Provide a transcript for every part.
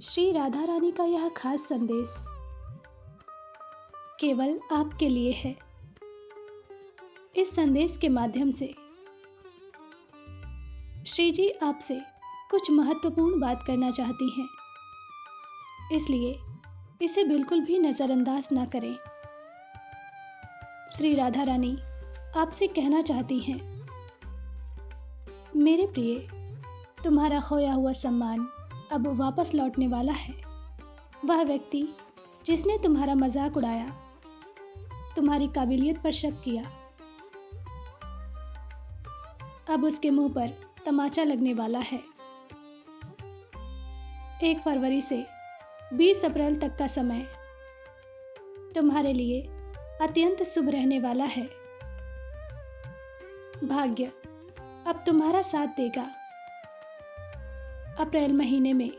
श्री राधा रानी का यह खास संदेश केवल आपके लिए है। इस संदेश के माध्यम से श्री जी आपसे कुछ महत्वपूर्ण बात करना चाहती हैं, इसलिए इसे बिल्कुल भी नज़रअंदाज ना करें। श्री राधा रानी आपसे कहना चाहती हैं, मेरे प्रिय, तुम्हारा खोया हुआ सम्मान अब वापस लौटने वाला है। वह व्यक्ति जिसने तुम्हारा मजाक उड़ाया, तुम्हारी काबिलियत पर शक किया, अब उसके मुंह पर तमाचा लगने वाला है। 1 फरवरी से 20 अप्रैल तक का समय तुम्हारे लिए अत्यंत शुभ रहने वाला है। भाग्य अब तुम्हारा साथ देगा। अप्रैल महीने में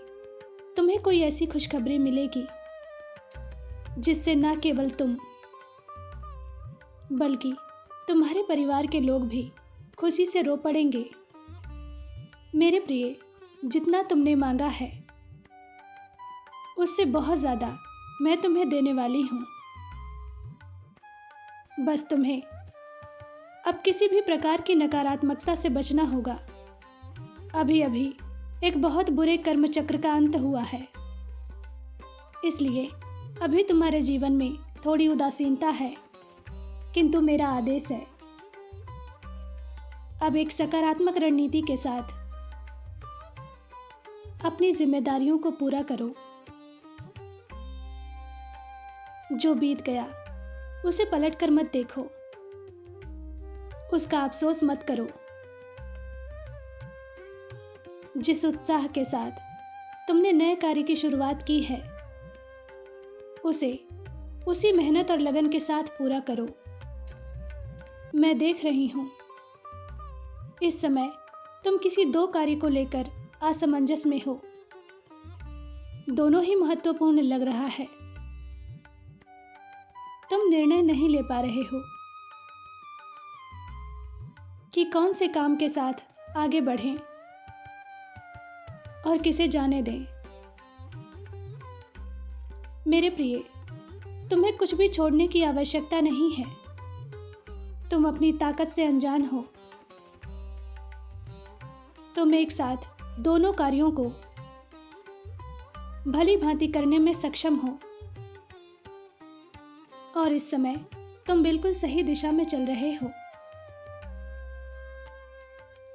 तुम्हें कोई ऐसी खुशखबरी मिलेगी जिससे न केवल तुम बल्कि तुम्हारे परिवार के लोग भी खुशी से रो पड़ेंगे। मेरे प्रिय, जितना तुमने मांगा है उससे बहुत ज़्यादा मैं तुम्हें देने वाली हूँ। बस तुम्हें अब किसी भी प्रकार की नकारात्मकता से बचना होगा। अभी अभी एक बहुत बुरे कर्म चक्र का अंत हुआ है, इसलिए अभी तुम्हारे जीवन में थोड़ी उदासीनता है, किंतु मेरा आदेश है, अब एक सकारात्मक रणनीति के साथ अपनी जिम्मेदारियों को पूरा करो। जो बीत गया उसे पलटकर मत देखो, उसका अफसोस मत करो। जिस उत्साह के साथ तुमने नए कार्य की शुरुआत की है, उसे उसी मेहनत और लगन के साथ पूरा करो। मैं देख रही हूँ इस समय तुम किसी 2 कार्य को लेकर असमंजस में हो। दोनों ही महत्वपूर्ण लग रहा है। तुम निर्णय नहीं ले पा रहे हो कि कौन से काम के साथ आगे बढ़ें और किसे जाने दें। मेरे प्रिय, तुम्हें कुछ भी छोड़ने की आवश्यकता नहीं है। तुम अपनी ताकत से अनजान हो। तुम एक साथ दोनों कार्यों को भली भांति करने में सक्षम हो और इस समय तुम बिल्कुल सही दिशा में चल रहे हो।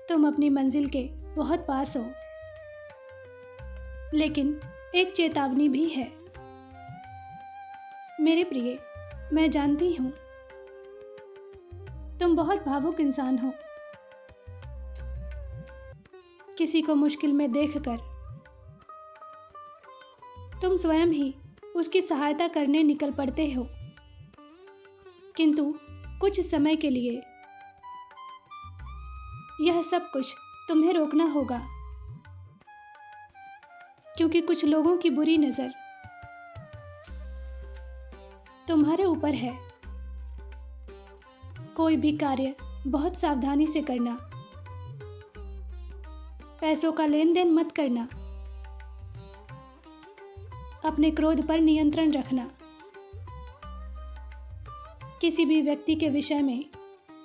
तुम अपनी मंजिल के बहुत पास हो, लेकिन एक चेतावनी भी है। मेरे प्रिय, मैं जानती हूं तुम बहुत भावुक इंसान हो। किसी को मुश्किल में देखकर तुम स्वयं ही उसकी सहायता करने निकल पड़ते हो, किंतु कुछ समय के लिए यह सब कुछ तुम्हें रोकना होगा, क्योंकि कुछ लोगों की बुरी नज़र तुम्हारे ऊपर है। कोई भी कार्य बहुत सावधानी से करना, पैसों का लेन देन मत करना, अपने क्रोध पर नियंत्रण रखना, किसी भी व्यक्ति के विषय में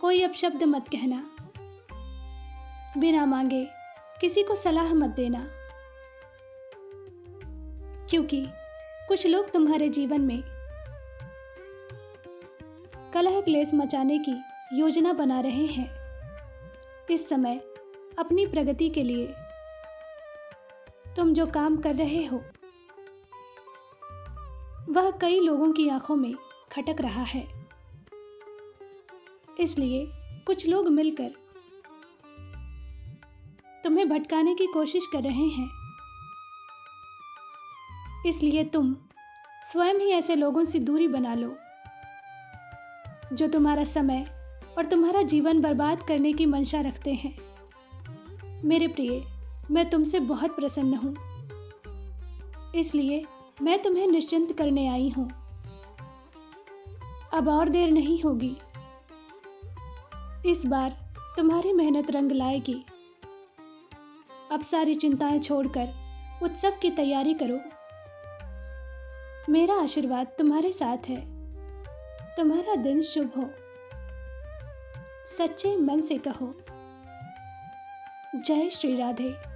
कोई अपशब्द मत कहना, बिना मांगे किसी को सलाह मत देना, क्योंकि कुछ लोग तुम्हारे जीवन में कलह क्लेश मचाने की योजना बना रहे हैं। इस समय अपनी प्रगति के लिए तुम जो काम कर रहे हो वह कई लोगों की आंखों में खटक रहा है, इसलिए कुछ लोग मिलकर तुम्हें भटकाने की कोशिश कर रहे हैं। इसलिए तुम स्वयं ही ऐसे लोगों से दूरी बना लो जो तुम्हारा समय और तुम्हारा जीवन बर्बाद करने की मंशा रखते हैं। मेरे प्रिय, मैं तुमसे बहुत प्रसन्न हूँ, इसलिए मैं तुम्हें निश्चिंत करने आई हूँ। अब और देर नहीं होगी। इस बार तुम्हारी मेहनत रंग लाएगी। अब सारी चिंताएं छोड़कर उत्सव की तैयारी करो। मेरा आशीर्वाद तुम्हारे साथ है। तुम्हारा दिन शुभ हो। सच्चे मन से कहो, जय श्री राधे।